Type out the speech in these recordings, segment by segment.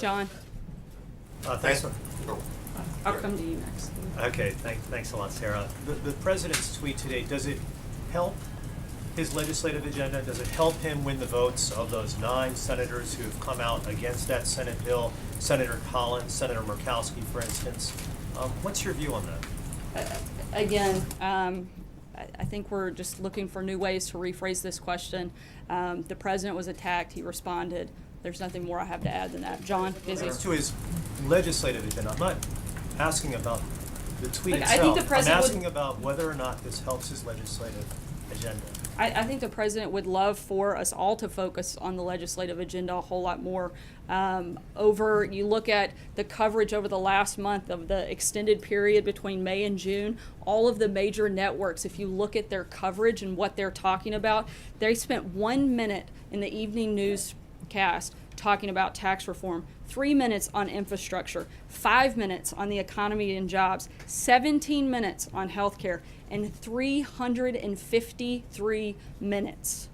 John, Thanks. I'll come to you next. Okay, thanks a lot, Sarah. The president's tweet today, does it help his legislative agenda? Does it help him win the votes of those 9 senators who have come out against that Senate bill? Senator Collins, Senator Murkowski, for instance. What's your view on that? Again, I think we're just looking for new ways to rephrase this question. The president was attacked. He responded. There's nothing more I have to add than that. John, busy. As to his legislative agenda, I'm not asking about the tweet Look, itself. I think the president I'm asking about whether or not this helps his legislative agenda. I think the president would love for us all to focus on the legislative agenda a whole lot more. You look at the coverage over the last month of the extended period between May and June, all of the major networks, if you look at their coverage and what they're talking about, they spent 1 minute in the evening newscast talking about tax reform, 3 minutes on infrastructure, 5 minutes on the economy and jobs, 17 minutes on healthcare, and 353 minutes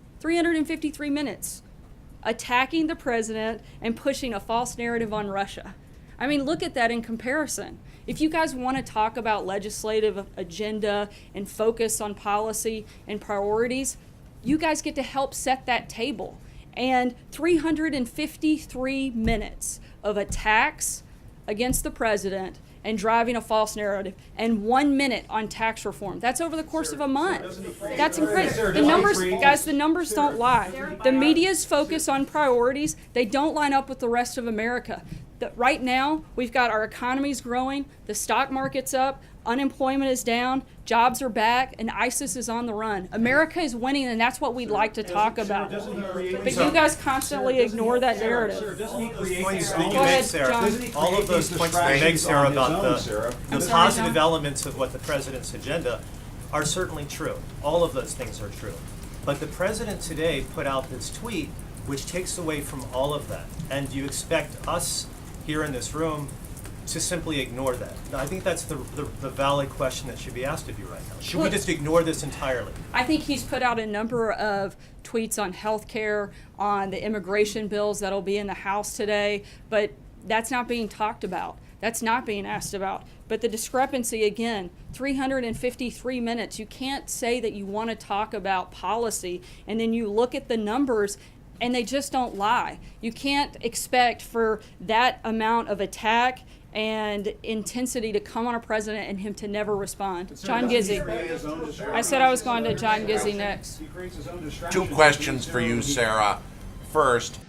attacking the president and pushing a false narrative on Russia. I mean, look at that in comparison. If you guys want to talk about legislative agenda and focus on policy and priorities, you guys get to help set that table. And 353 minutes of attacks against the president and driving a false narrative, and 1 minute on tax reform. That's over the course of a month. That's incredible. The numbers, guys, the numbers don't lie. The media's focus on priorities, they don't line up with the rest of America. Right now, we've got our economy's growing, the stock market's up, unemployment is down, jobs are back, and ISIS is on the run. America is winning, and that's what we'd like to talk about. But you guys constantly ignore that narrative. Points that you Go make, ahead, Sarah, John. all of those points that you make, Sarah, about the I'm sorry, positive John. elements of what the president's agenda are certainly true. All of those things are true. But the president today put out this tweet which takes away from all of that. And you expect us here in this room to simply ignore that? I think that's the valid question that should be asked of you right now. Should we just ignore this entirely? I think he's put out a number of tweets on healthcare, on the immigration bills that'll be in the House today, but that's not being talked about. That's not being asked about. But the discrepancy, again, 353 minutes. You can't say that you want to talk about policy and then you look at the numbers and they just don't lie. You can't expect for that amount of attack and intensity to come on a president and him to never respond. John Gizzi. I said I was going to John Gizzi next. 2 questions for you, Sarah. First,